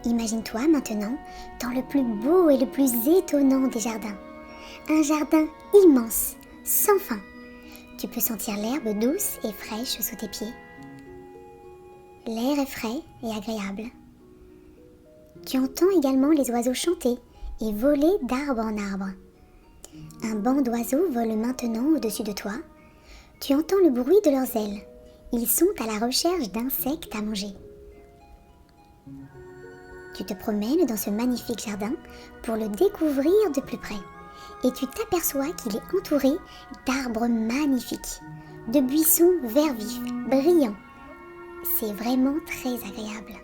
Imagine-toi maintenant dans le plus beau et le plus étonnant des jardins. Un jardin immense, sans fin. Tu peux sentir l'herbe douce et fraîche sous tes pieds. L'air est frais et agréable. Tu entends également les oiseaux chanter et voler d'arbre en arbre. Un banc d'oiseaux vole maintenant au-dessus de toi. Tu entends le bruit de leurs ailes. Ils sont à la recherche d'insectes à manger. Tu te promènes dans ce magnifique jardin pour le découvrir de plus près. Et tu t'aperçois qu'il est entouré d'arbres magnifiques, de buissons vert vif, brillants. C'est vraiment très agréable.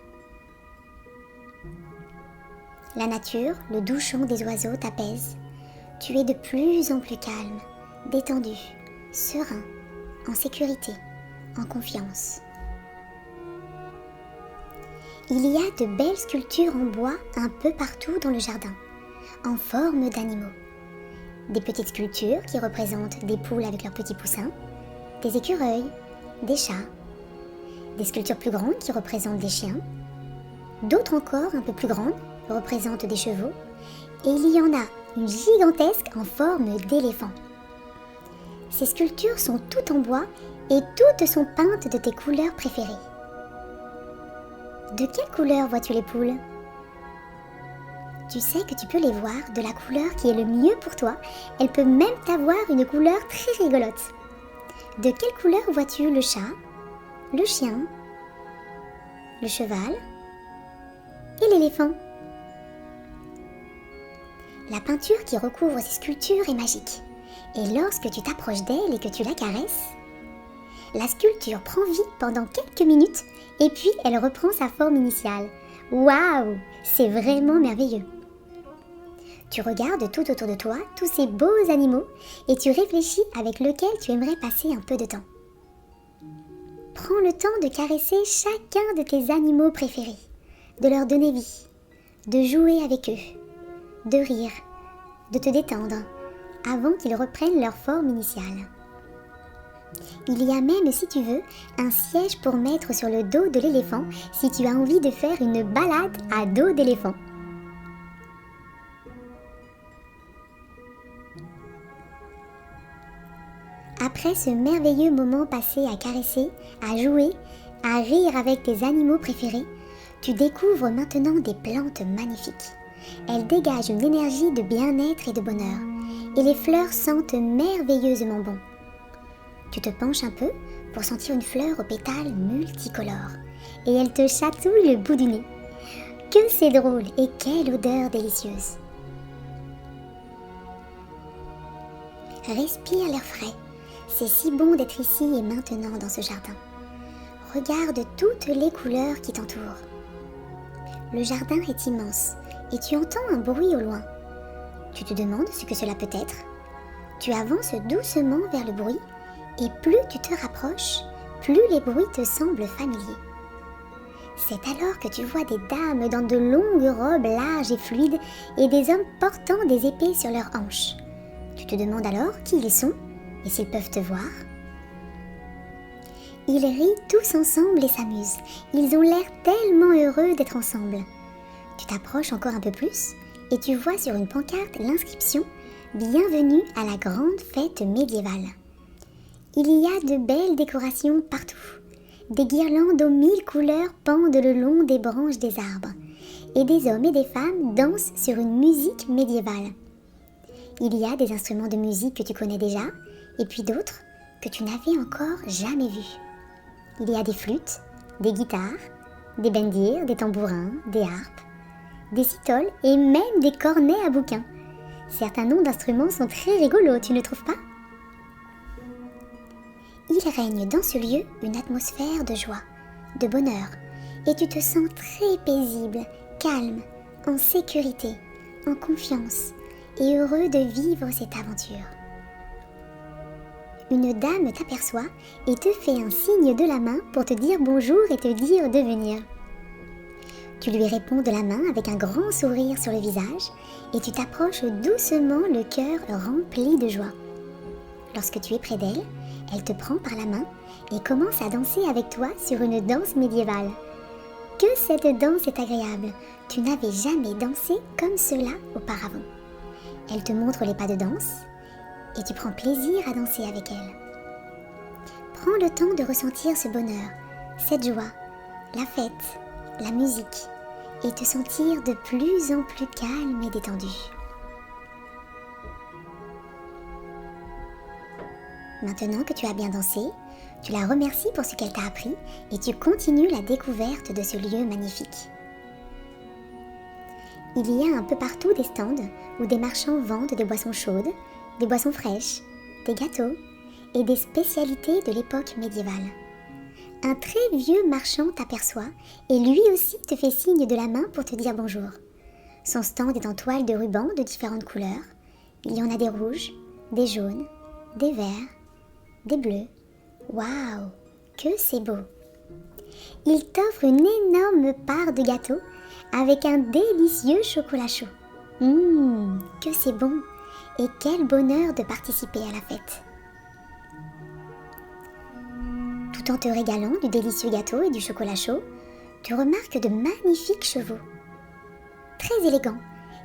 La nature, le doux chant des oiseaux t'apaise. Tu es de plus en plus calme, détendu, serein, en sécurité, en confiance. Il y a de belles sculptures en bois un peu partout dans le jardin, en forme d'animaux. Des petites sculptures qui représentent des poules avec leurs petits poussins, des écureuils, des chats, des sculptures plus grandes qui représentent des chiens, d'autres encore un peu plus grandes représentent des chevaux, et il y en a une gigantesque en forme d'éléphant. Ces sculptures sont toutes en bois et toutes sont peintes de tes couleurs préférées. De quelle couleur vois-tu les poules ? Tu sais que tu peux les voir de la couleur qui est le mieux pour toi. Elle peut même avoir une couleur très rigolote. De quelle couleur vois-tu le chat, le chien, le cheval et l'éléphant ? La peinture qui recouvre ces sculptures est magique. Et lorsque tu t'approches d'elle et que tu la caresses, la sculpture prend vie pendant quelques minutes et puis elle reprend sa forme initiale. Waouh, c'est vraiment merveilleux. Tu regardes tout autour de toi, tous ces beaux animaux, et tu réfléchis avec lequel tu aimerais passer un peu de temps. Prends le temps de caresser chacun de tes animaux préférés, de leur donner vie, de jouer avec eux, de rire, de te détendre, avant qu'ils reprennent leur forme initiale. Il y a même, si tu veux, un siège pour mettre sur le dos de l'éléphant si tu as envie de faire une balade à dos d'éléphant. Après ce merveilleux moment passé à caresser, à jouer, à rire avec tes animaux préférés, tu découvres maintenant des plantes magnifiques. Elles dégagent une énergie de bien-être et de bonheur, et les fleurs sentent merveilleusement bon. Tu te penches un peu pour sentir une fleur aux pétales multicolores, et elle te chatouille le bout du nez. Que c'est drôle et quelle odeur délicieuse! Respire l'air frais. C'est si bon d'être ici et maintenant dans ce jardin. Regarde toutes les couleurs qui t'entourent. Le jardin est immense et tu entends un bruit au loin. Tu te demandes ce que cela peut être. Tu avances doucement vers le bruit et plus tu te rapproches, plus les bruits te semblent familiers. C'est alors que tu vois des dames dans de longues robes larges et fluides et des hommes portant des épées sur leurs hanches. Tu te demandes alors qui ils sont et s'ils peuvent te voir. Ils rient tous ensemble et s'amusent. Ils ont l'air tellement heureux d'être ensemble. Tu t'approches encore un peu plus et tu vois sur une pancarte l'inscription « Bienvenue à la grande fête médiévale ». Il y a de belles décorations partout. Des guirlandes aux 1000 couleurs pendent le long des branches des arbres. Et des hommes et des femmes dansent sur une musique médiévale. Il y a des instruments de musique que tu connais déjà, et puis d'autres que tu n'avais encore jamais vus. Il y a des flûtes, des guitares, des bendirs, des tambourins, des harpes, des citoles et même des cornets à bouquins. Certains noms d'instruments sont très rigolos, tu ne trouves pas ? Il règne dans ce lieu une atmosphère de joie, de bonheur, et tu te sens très paisible, calme, en sécurité, en confiance, et heureux de vivre cette aventure. Une dame t'aperçoit et te fait un signe de la main pour te dire bonjour et te dire de venir. Tu lui réponds de la main avec un grand sourire sur le visage et tu t'approches doucement le cœur rempli de joie. Lorsque tu es près d'elle, elle te prend par la main et commence à danser avec toi sur une danse médiévale. que cette danse est agréable. Tu n'avais jamais dansé comme cela auparavant. Elle te montre les pas de danse et tu prends plaisir à danser avec elle. Prends le temps de ressentir ce bonheur, cette joie, la fête, la musique et te sentir de plus en plus calme et détendu. Maintenant que tu as bien dansé, tu la remercies pour ce qu'elle t'a appris et tu continues la découverte de ce lieu magnifique. Il y a un peu partout des stands où des marchands vendent des boissons chaudes, des boissons fraîches, des gâteaux et des spécialités de l'époque médiévale. Un très vieux marchand t'aperçoit et lui aussi te fait signe de la main pour te dire bonjour. Son stand est en toile de ruban de différentes couleurs. Il y en a des rouges, des jaunes, des verts, des bleus. Waouh, que c'est beau! Il t'offre une énorme part de gâteau avec un délicieux chocolat chaud. Que c'est bon et quel bonheur de participer à la fête! Tout en te régalant du délicieux gâteau et du chocolat chaud, tu remarques de magnifiques chevaux, très élégants,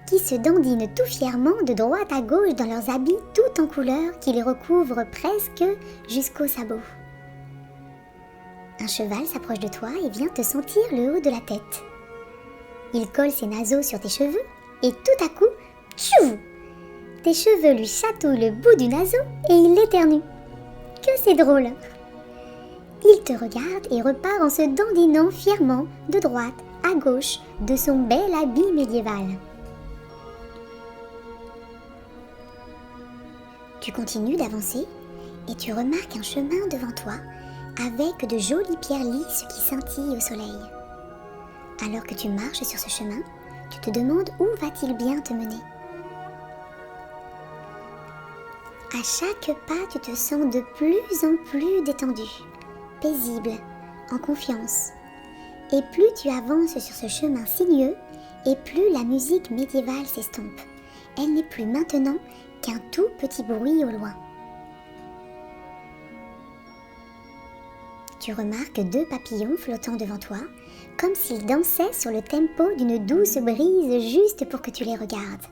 qui se dandinent tout fièrement de droite à gauche dans leurs habits tout en couleurs qui les recouvrent presque jusqu'aux sabots. Un cheval s'approche de toi et vient te sentir le haut de la tête. Il colle ses naseaux sur tes cheveux et tout à coup, tchou! Tes cheveux lui chatouillent le bout du naseau et il éternue. Que c'est drôle! Il te regarde et repart en se dandinant fièrement de droite à gauche de son bel habit médiéval. Tu continues d'avancer et tu remarques un chemin devant toi avec de jolies pierres lisses qui scintillent au soleil. Alors que tu marches sur ce chemin, tu te demandes où va-t-il bien te mener. À chaque pas, tu te sens de plus en plus détendu, paisible, en confiance. Et plus tu avances sur ce chemin sinueux, et plus la musique médiévale s'estompe. Elle n'est plus maintenant qu'un tout petit bruit au loin. Tu remarques 2 papillons flottant devant toi, comme s'ils dansaient sur le tempo d'une douce brise juste pour que tu les regardes.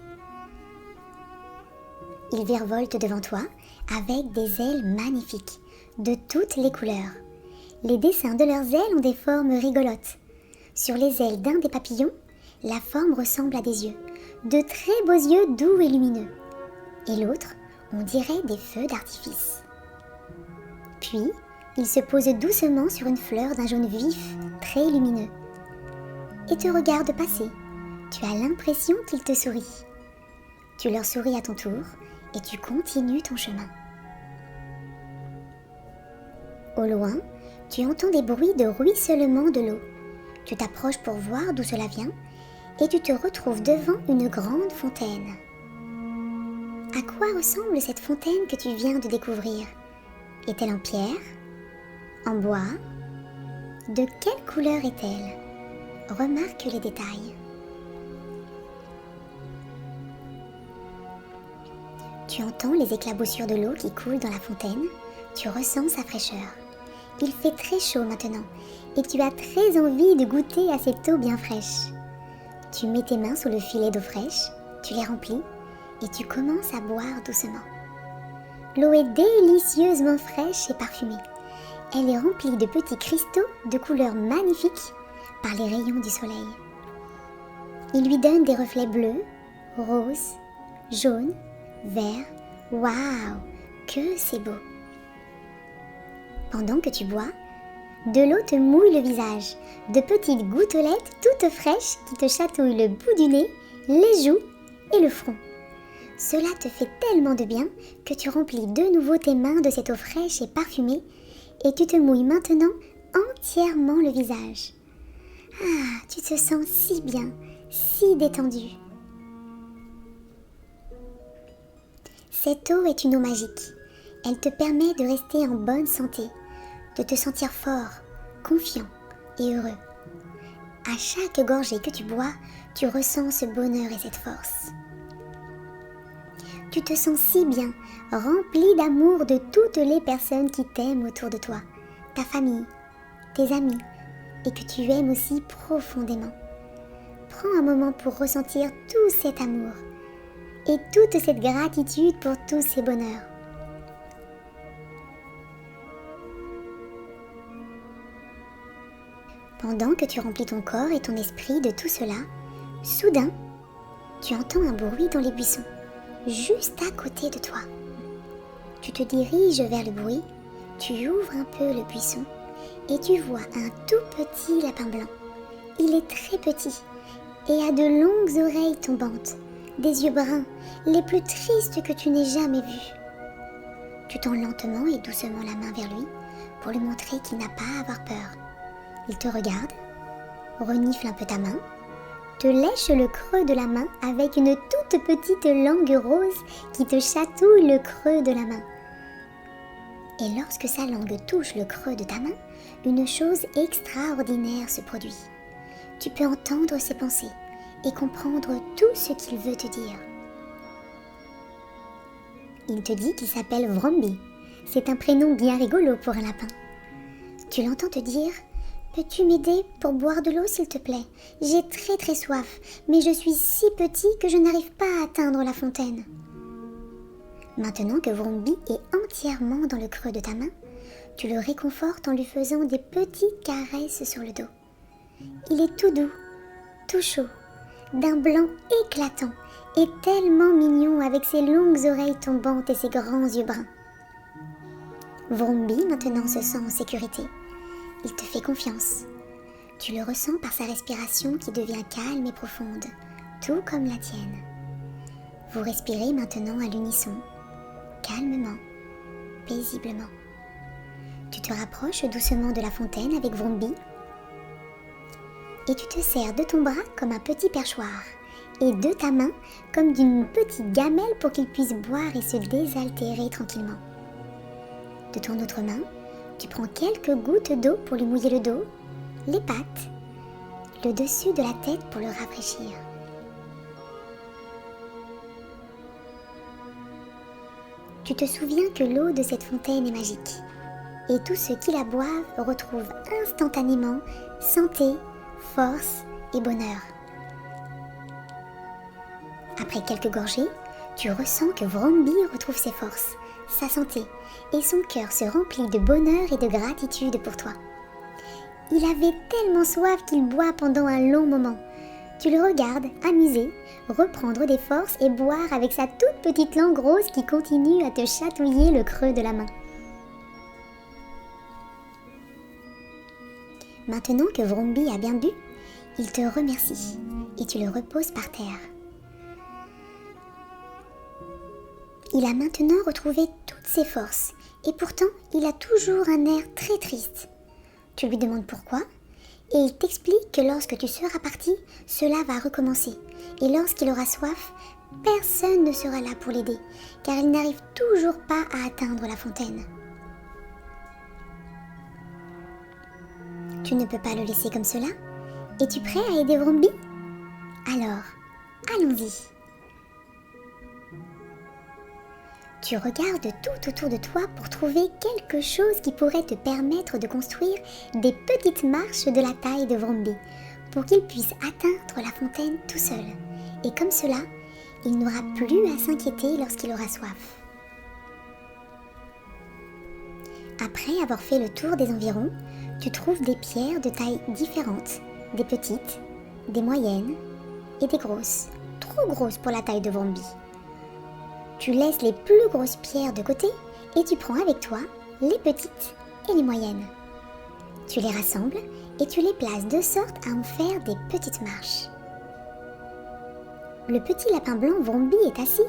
Ils virevoltent devant toi avec des ailes magnifiques, de toutes les couleurs. Les dessins de leurs ailes ont des formes rigolotes. Sur les ailes d'un des papillons, la forme ressemble à des yeux, de très beaux yeux doux et lumineux. Et l'autre, on dirait des feux d'artifice. Puis, il se pose doucement sur une fleur d'un jaune vif, très lumineux. Et te regarde passer. Tu as l'impression qu'il te sourit. Tu leur souris à ton tour et tu continues ton chemin. Au loin, tu entends des bruits de ruissellement de l'eau. Tu t'approches pour voir d'où cela vient et tu te retrouves devant une grande fontaine. À quoi ressemble cette fontaine que tu viens de découvrir? Est-elle en pierre? En bois? De quelle couleur est-elle? Remarque les détails. Tu entends les éclaboussures de l'eau qui coule dans la fontaine, tu ressens sa fraîcheur. Il fait très chaud maintenant et tu as très envie de goûter à cette eau bien fraîche. Tu mets tes mains sous le filet d'eau fraîche, tu les remplis et tu commences à boire doucement. L'eau est délicieusement fraîche et parfumée. Elle est remplie de petits cristaux de couleurs magnifiques par les rayons du soleil. Il lui donne des reflets bleus, roses, jaunes, verts. Waouh, que c'est beau! Pendant que tu bois, de l'eau te mouille le visage, de petites gouttelettes toutes fraîches qui te chatouillent le bout du nez, les joues et le front. Cela te fait tellement de bien que tu remplis de nouveau tes mains de cette eau fraîche et parfumée et tu te mouilles maintenant entièrement le visage. Ah, tu te sens si bien, si détendu. Cette eau est une eau magique. Elle te permet de rester en bonne santé, de te sentir fort, confiant et heureux. À chaque gorgée que tu bois, tu ressens ce bonheur et cette force. Tu te sens si bien, rempli d'amour de toutes les personnes qui t'aiment autour de toi, ta famille, tes amis et que tu aimes aussi profondément. Prends un moment pour ressentir tout cet amour et toute cette gratitude pour tous ces bonheurs. Pendant que tu remplis ton corps et ton esprit de tout cela, soudain, tu entends un bruit dans les buissons, juste à côté de toi. Tu te diriges vers le bruit, tu ouvres un peu le buisson et tu vois un tout petit lapin blanc. Il est très petit et a de longues oreilles tombantes, des yeux bruns, les plus tristes que tu n'aies jamais vus. Tu tends lentement et doucement la main vers lui pour lui montrer qu'il n'a pas à avoir peur. Il te regarde, renifle un peu ta main, te lèche le creux de la main avec une toute petite langue rose qui te chatouille le creux de la main. Et lorsque sa langue touche le creux de ta main, une chose extraordinaire se produit. Tu peux entendre ses pensées et comprendre tout ce qu'il veut te dire. Il te dit qu'il s'appelle Vromby. C'est un prénom bien rigolo pour un lapin. Tu l'entends te dire « Peux-tu m'aider pour boire de l'eau s'il te plaît? J'ai très très soif, mais je suis si petit que je n'arrive pas à atteindre la fontaine. » Maintenant que Vromby est entièrement dans le creux de ta main, tu le réconfortes en lui faisant des petites caresses sur le dos. Il est tout doux, tout chaud, d'un blanc éclatant et tellement mignon avec ses longues oreilles tombantes et ses grands yeux bruns. Vromby maintenant se sent en sécurité. Il te fait confiance. Tu le ressens par sa respiration qui devient calme et profonde, tout comme la tienne. Vous respirez maintenant à l'unisson, calmement, paisiblement. Tu te rapproches doucement de la fontaine avec Vromby et tu te sers de ton bras comme un petit perchoir et de ta main comme d'une petite gamelle pour qu'il puisse boire et se désaltérer tranquillement. De ton autre main, tu prends quelques gouttes d'eau pour lui mouiller le dos, les pattes, le dessus de la tête pour le rafraîchir. Tu te souviens que l'eau de cette fontaine est magique et tous ceux qui la boivent retrouvent instantanément santé, force et bonheur. Après quelques gorgées, tu ressens que Vromby retrouve ses forces, sa santé et son cœur se remplit de bonheur et de gratitude pour toi. Il avait tellement soif qu'il boit pendant un long moment. Tu le regardes, amusé, reprendre des forces et boire avec sa toute petite langue rose qui continue à te chatouiller le creux de la main. Maintenant que Vromby a bien bu, il te remercie et tu le reposes par terre. Il a maintenant retrouvé toutes ses forces et pourtant il a toujours un air très triste. Tu lui demandes pourquoi et il t'explique que lorsque tu seras parti, cela va recommencer et lorsqu'il aura soif, personne ne sera là pour l'aider car il n'arrive toujours pas à atteindre la fontaine. Tu ne peux pas le laisser comme cela? Es-tu prêt à aider Vromby? Alors, allons-y. Tu regardes tout autour de toi pour trouver quelque chose qui pourrait te permettre de construire des petites marches de la taille de Vromby pour qu'il puisse atteindre la fontaine tout seul. Et comme cela, il n'aura plus à s'inquiéter lorsqu'il aura soif. Après avoir fait le tour des environs, tu trouves des pierres de tailles différentes, des petites, des moyennes et des grosses, trop grosses pour la taille de Vromby. Tu laisses les plus grosses pierres de côté et tu prends avec toi les petites et les moyennes. Tu les rassembles et tu les places de sorte à en faire des petites marches. Le petit lapin blanc Vromby est assis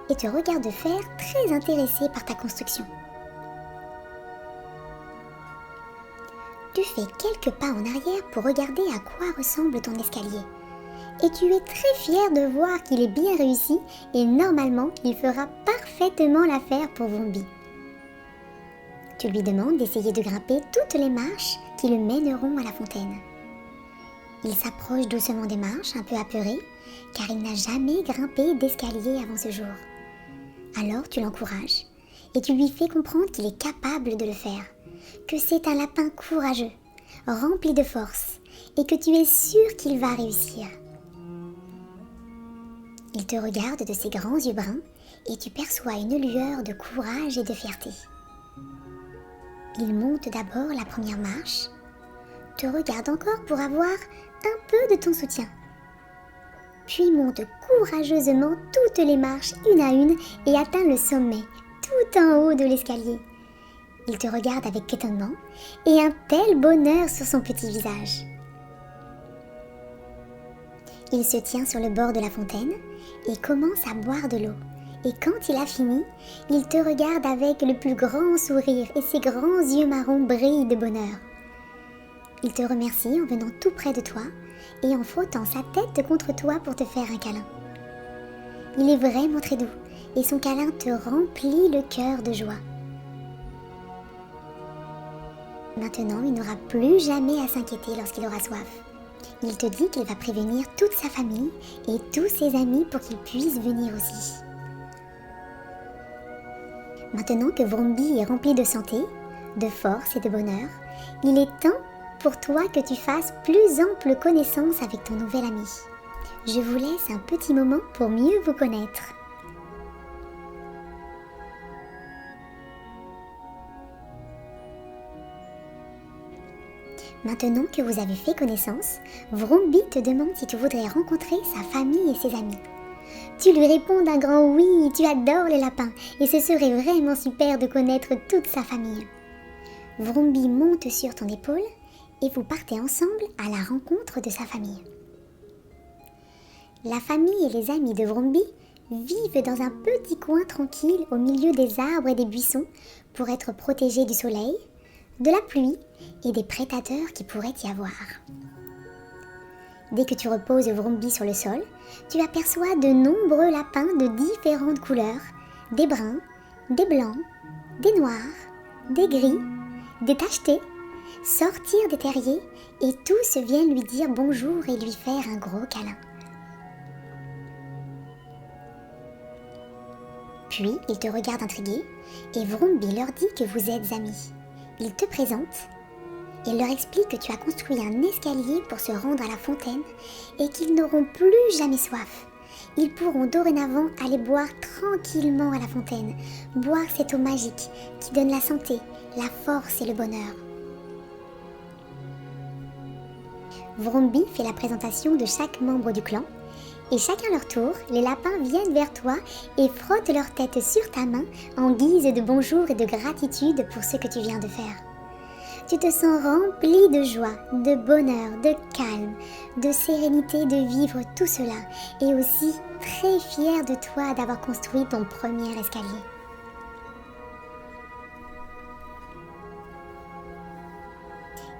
et te regarde faire, très intéressé par ta construction. Tu fais quelques pas en arrière pour regarder à quoi ressemble ton escalier. Et tu es très fier de voir qu'il est bien réussi et normalement il fera parfaitement l'affaire pour Vromby. Tu lui demandes d'essayer de grimper toutes les marches qui le mèneront à la fontaine. Il s'approche doucement des marches, un peu apeuré, car il n'a jamais grimpé d'escalier avant ce jour. Alors tu l'encourages et tu lui fais comprendre qu'il est capable de le faire, que c'est un lapin courageux, rempli de force, et que tu es sûr qu'il va réussir. Il te regarde de ses grands yeux bruns et tu perçois une lueur de courage et de fierté. Il monte d'abord la première marche, te regarde encore pour avoir un peu de ton soutien, puis monte courageusement toutes les marches une à une et atteint le sommet, tout en haut de l'escalier. Il te regarde avec étonnement et un tel bonheur sur son petit visage. Il se tient sur le bord de la fontaine et commence à boire de l'eau. Et quand il a fini, il te regarde avec le plus grand sourire et ses grands yeux marrons brillent de bonheur. Il te remercie en venant tout près de toi et en frottant sa tête contre toi pour te faire un câlin. Il est vraiment très doux et son câlin te remplit le cœur de joie. Maintenant, il n'aura plus jamais à s'inquiéter lorsqu'il aura soif. Il te dit qu'il va prévenir toute sa famille et tous ses amis pour qu'ils puissent venir aussi. Maintenant que Vromby est rempli de santé, de force et de bonheur, il est temps pour toi que tu fasses plus ample connaissance avec ton nouvel ami. Je vous laisse un petit moment pour mieux vous connaître. Maintenant que vous avez fait connaissance, Vromby te demande si tu voudrais rencontrer sa famille et ses amis. Tu lui réponds d'un grand oui, tu adores les lapins et ce serait vraiment super de connaître toute sa famille. Vromby monte sur ton épaule et vous partez ensemble à la rencontre de sa famille. La famille et les amis de Vromby vivent dans un petit coin tranquille au milieu des arbres et des buissons pour être protégés du soleil, de la pluie et des prédateurs qui pourraient y avoir. Dès que tu reposes Vromby sur le sol, tu aperçois de nombreux lapins de différentes couleurs, des bruns, des blancs, des noirs, des gris, des tachetés, sortir des terriers et tous viennent lui dire bonjour et lui faire un gros câlin. Puis il te regarde intrigué et Vromby leur dit que vous êtes amis. Il te présente et leur explique que tu as construit un escalier pour se rendre à la fontaine et qu'ils n'auront plus jamais soif. Ils pourront dorénavant aller boire tranquillement à la fontaine, boire cette eau magique qui donne la santé, la force et le bonheur. Vromby fait la présentation de chaque membre du clan et chacun leur tour, les lapins viennent vers toi et frottent leur tête sur ta main en guise de bonjour et de gratitude pour ce que tu viens de faire. Tu te sens rempli de joie, de bonheur, de calme, de sérénité de vivre tout cela et aussi très fier de toi d'avoir construit ton premier escalier.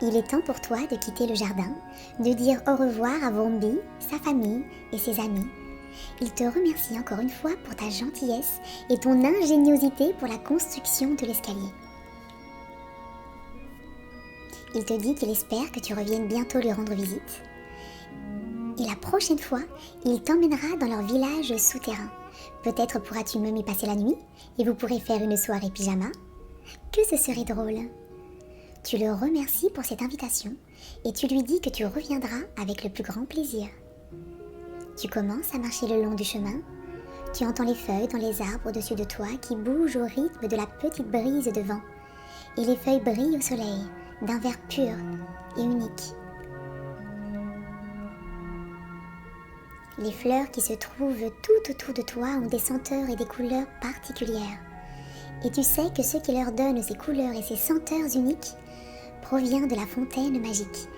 Il est temps pour toi de quitter le jardin, de dire au revoir à Vromby, sa famille et ses amis. Il te remercie encore une fois pour ta gentillesse et ton ingéniosité pour la construction de l'escalier. Il te dit qu'il espère que tu reviennes bientôt lui rendre visite. Et la prochaine fois, il t'emmènera dans leur village souterrain. Peut-être pourras-tu même y passer la nuit et vous pourrez faire une soirée pyjama. Que ce serait drôle! Tu le remercies pour cette invitation et tu lui dis que tu reviendras avec le plus grand plaisir. Tu commences à marcher le long du chemin. Tu entends les feuilles dans les arbres au-dessus de toi qui bougent au rythme de la petite brise de vent. Et les feuilles brillent au soleil, d'un vert pur et unique. Les fleurs qui se trouvent tout autour de toi ont des senteurs et des couleurs particulières. Et tu sais que ce qui leur donne ces couleurs et ces senteurs uniques provient de la fontaine magique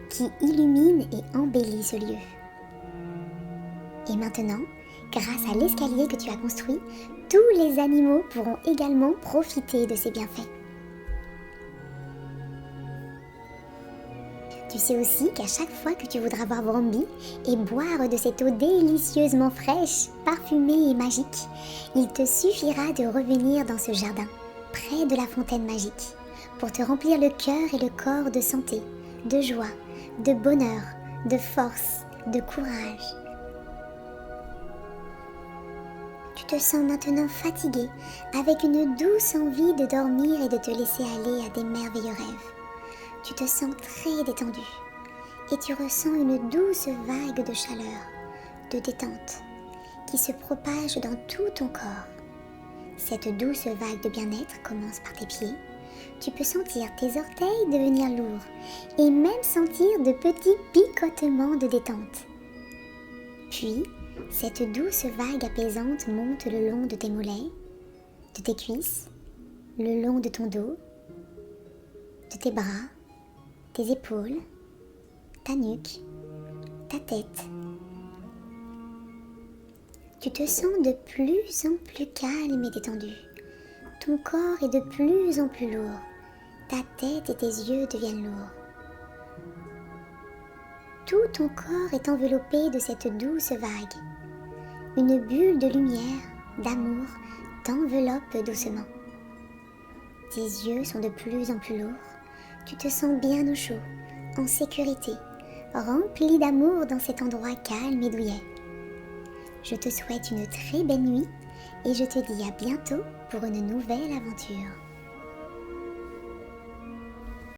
qui illumine et embellit ce lieu. Et maintenant, grâce à l'escalier que tu as construit, tous les animaux pourront également profiter de ces bienfaits. Tu sais aussi qu'à chaque fois que tu voudras voir Vromby et boire de cette eau délicieusement fraîche, parfumée et magique, il te suffira de revenir dans ce jardin, près de la fontaine magique, pour te remplir le cœur et le corps de santé, de joie, de bonheur, de force, de courage. Tu te sens maintenant fatigué, avec une douce envie de dormir et de te laisser aller à des merveilleux rêves. Tu te sens très détendu et tu ressens une douce vague de chaleur, de détente, qui se propage dans tout ton corps. Cette douce vague de bien-être commence par tes pieds. Tu peux sentir tes orteils devenir lourds et même sentir de petits picotements de détente. Puis, cette douce vague apaisante monte le long de tes mollets, de tes cuisses, le long de ton dos, de tes bras, tes épaules, ta nuque, ta tête. Tu te sens de plus en plus calme et détendu. Ton corps est de plus en plus lourd. Ta tête et tes yeux deviennent lourds. Tout ton corps est enveloppé de cette douce vague. Une bulle de lumière, d'amour, t'enveloppe doucement. Tes yeux sont de plus en plus lourds. Tu te sens bien au chaud, en sécurité, rempli d'amour dans cet endroit calme et douillet. Je te souhaite une très belle nuit et je te dis à bientôt pour une nouvelle aventure.